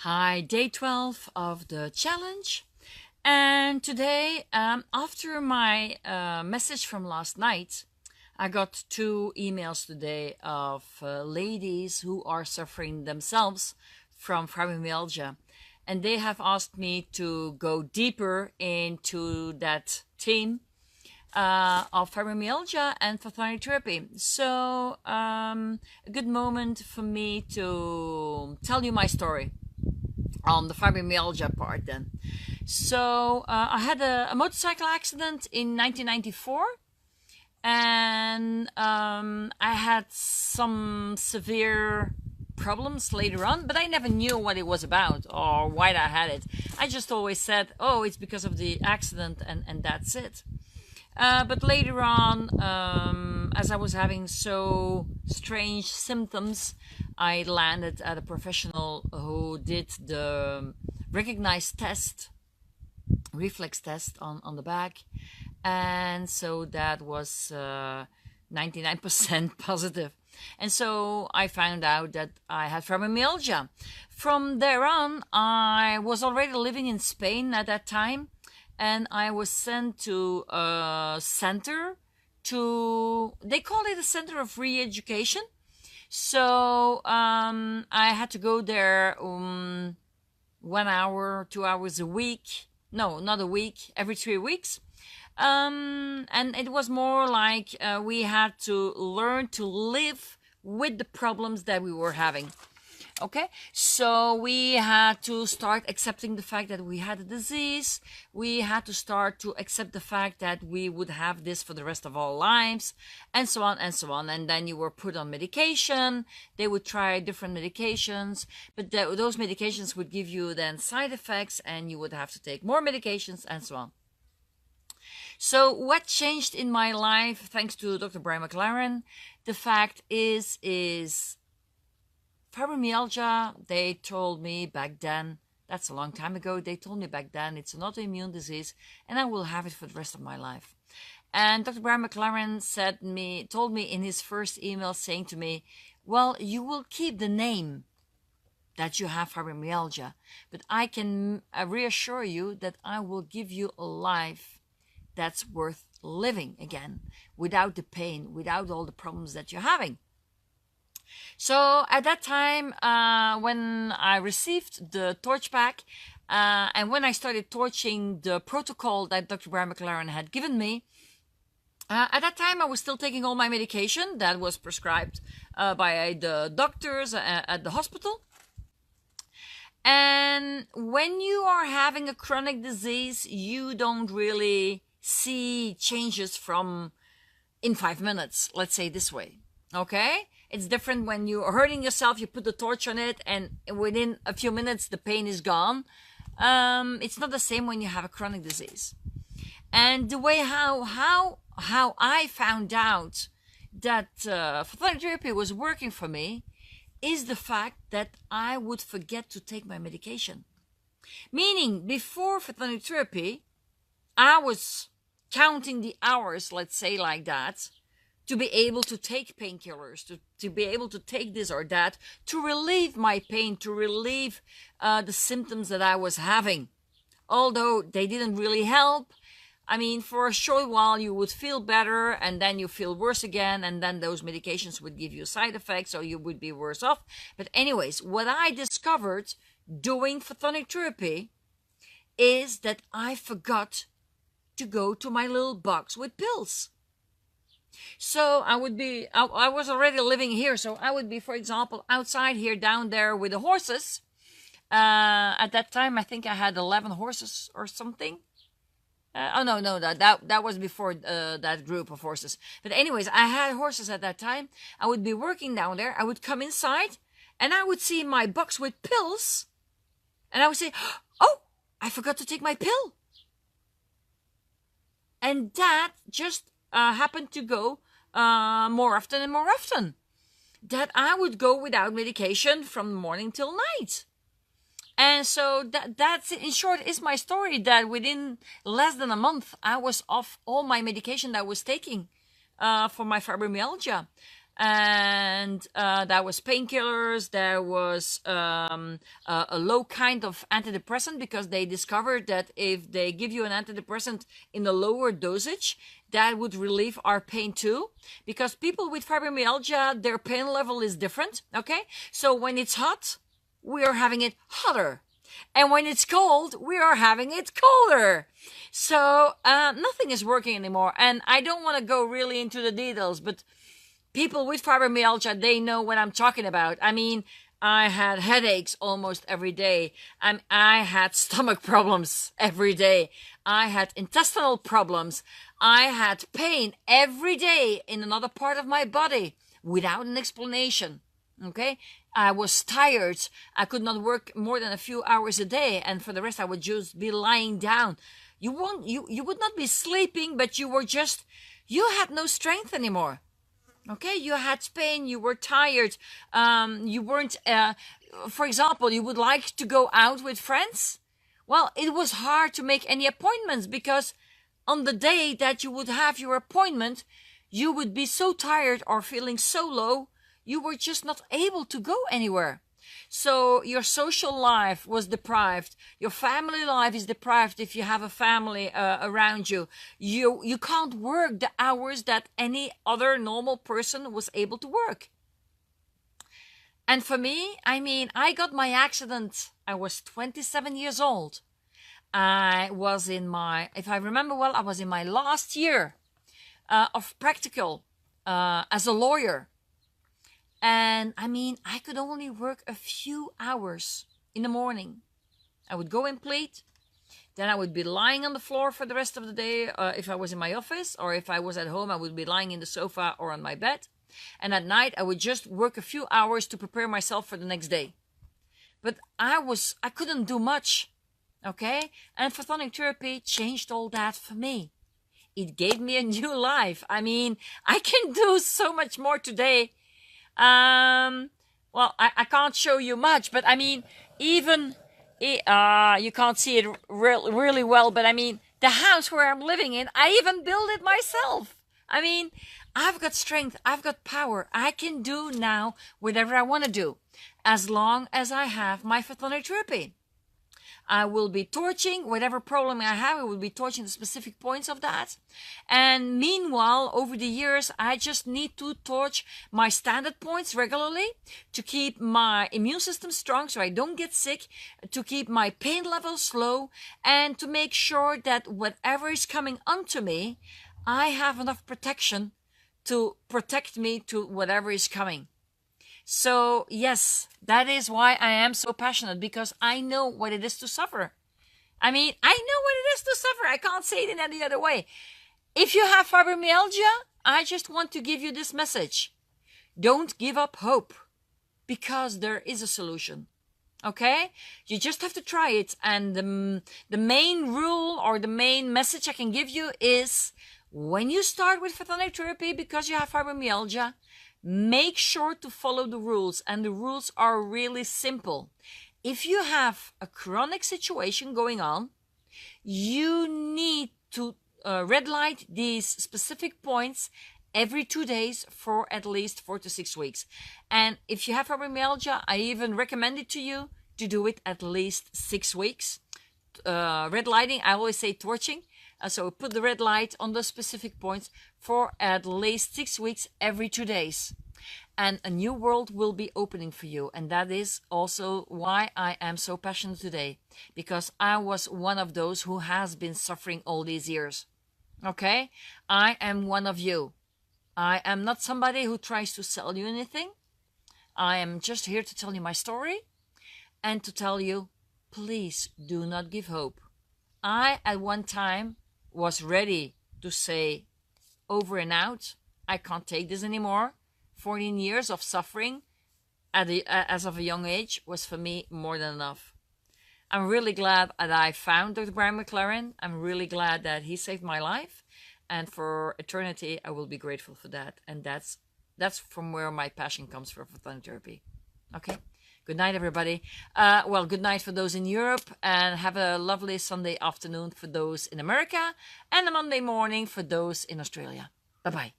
Hi, day 12 of the challenge. And today, after my message from last night, I got two emails today of ladies who are suffering themselves from fibromyalgia. And they have asked me to go deeper into that theme of fibromyalgia and photonic therapy. So, a good moment for me to tell you my story on the fibromyalgia part then. So I had a motorcycle accident in 1994, and I had some severe problems later on, but I never knew what it was about or why I had it. I just always said, oh, it's because of the accident, and that's it. But later on, as I was having so strange symptoms, I landed at a professional who did the recognized test, reflex test on the back. And so that was 99% positive. And so I found out that I had fibromyalgia. From there on, I was already living in Spain at that time. And I was sent to a center they call it a center of re-education. So I had to go there 1 hour, 2 hours a week. No, not a week, every 3 weeks. And it was more like we had to learn to live with the problems that we were having. Okay, so we had to start accepting the fact that we had a disease. We had to start to accept the fact that we would have this for the rest of our lives, and so on and so on. And then you were put on medication. They would try different medications, but those medications would give you then side effects, and you would have to take more medications, and so on. So what changed in my life, thanks to Dr. Brian McLaren, the fact is fibromyalgia, they told me back then, that's a long time ago, they told me back then it's an autoimmune disease and I will have it for the rest of my life. And Dr. Brian McLaren told me in his first email saying to me, well, you will keep the name that you have fibromyalgia, but I can reassure you that I will give you a life that's worth living again, without the pain, without all the problems that you're having. So at that time, when I received the torch pack, and when I started torching the protocol that Dr. Brian McLaren had given me, at that time I was still taking all my medication that was prescribed by the doctors at the hospital. And when you are having a chronic disease, you don't really see changes in 5 minutes, let's say this way. Okay? It's different when you are hurting yourself, you put the torch on it, and within a few minutes, the pain is gone. It's not the same when you have a chronic disease. And the way how I found out that photonic therapy was working for me is the fact that I would forget to take my medication. Meaning, before photonic therapy, I was counting the hours, let's say like that, to be able to take painkillers, to be able to take this or that, to relieve my pain, to relieve the symptoms that I was having. Although they didn't really help. I mean, for a short while you would feel better, and then you feel worse again, and then those medications would give you side effects, so you would be worse off. But anyways, what I discovered doing photonic therapy is that I forgot to go to my little box with pills. So I was already living here, so I would be, for example, outside here, down there with the horses. At that time, I think I had 11 horses or something. No, that was before that group of horses. But anyways, I had horses at that time. I would be working down there. I would come inside, and I would see my box with pills, and I would say, oh, I forgot to take my pill. And that just happened to go more often and more often. That I would go without medication from morning till night. And so that's in short is my story, that within less than a month I was off all my medication that I was taking for my fibromyalgia. and that was painkillers. There was a low kind of antidepressant, because they discovered that if they give you an antidepressant in a lower dosage, that would relieve our pain too. Because people with fibromyalgia, their pain level is different. Okay, so when it's hot, we are having it hotter. And when it's cold, we are having it colder. So nothing is working anymore. And I don't want to go really into the details, but people with fibromyalgia, they know what I'm talking about. I mean, I had headaches almost every day. I had stomach problems every day. I had intestinal problems. I had pain every day in another part of my body without an explanation. Okay, I was tired. I could not work more than a few hours a day, and for the rest, I would just be lying down. You would not be sleeping, but you had no strength anymore. Okay, you had pain. You were tired. You weren't. For example, you would like to go out with friends. Well, it was hard to make any appointments, because on the day that you would have your appointment, you would be so tired or feeling so low, you were just not able to go anywhere. So your social life was deprived. Your family life is deprived if you have a family around you. You can't work the hours that any other normal person was able to work. And for me, I mean, I got my accident. I was 27 years old. I was in my, if I remember well, I was in my last year of practical as a lawyer. And I mean, I could only work a few hours in the morning. I would go and plead. Then I would be lying on the floor for the rest of the day if I was in my office, or if I was at home, I would be lying in the sofa or on my bed. And at night, I would just work a few hours to prepare myself for the next day. But I couldn't do much, okay? And photonic therapy changed all that for me. It gave me a new life. I mean, I can do so much more today. Well, I can't show you much, but I mean, even you can't see it really well, but I mean, the house where I'm living in, I even built it myself. I mean, I've got strength, I've got power. I can do now whatever I want to do, as long as I have my photonic therapy. I will be torching whatever problem I have. I will be torching the specific points of that. And meanwhile, over the years, I just need to torch my standard points regularly to keep my immune system strong so I don't get sick, to keep my pain levels low, and to make sure that whatever is coming onto me, I have enough protection to protect me to whatever is coming. So yes, that is why I am so passionate, because I know what it is to suffer. I mean, I know what it is to suffer. I can't say it in any other way. If you have fibromyalgia, I just want to give you this message. Don't give up hope, because there is a solution. Okay? You just have to try it. And the main rule or the main message I can give you is, when you start with photonic therapy because you have fibromyalgia, make sure to follow the rules, and the rules are really simple. If you have a chronic situation going on, you need to red light these specific points every 2 days for at least 4 to 6 weeks. And if you have fibromyalgia, I even recommend it to you to do it at least 6 weeks. Red lighting, I always say torching. So put the red light on the specific points for at least 6 weeks every 2 days. And a new world will be opening for you. And that is also why I am so passionate today. Because I was one of those who has been suffering all these years. Okay? I am one of you. I am not somebody who tries to sell you anything. I am just here to tell you my story. And to tell you, please do not give hope. I, at one time, was ready to say, over and out, I can't take this anymore. 14 years of suffering as of a young age was for me more than enough. I'm really glad that I found Dr. Brian McLaren. I'm really glad that he saved my life. And for eternity, I will be grateful for that. And that's from where my passion comes for photonic therapy. Okay? Good night, everybody. Well, good night for those in Europe, and have a lovely Sunday afternoon for those in America, and a Monday morning for those in Australia. Bye-bye.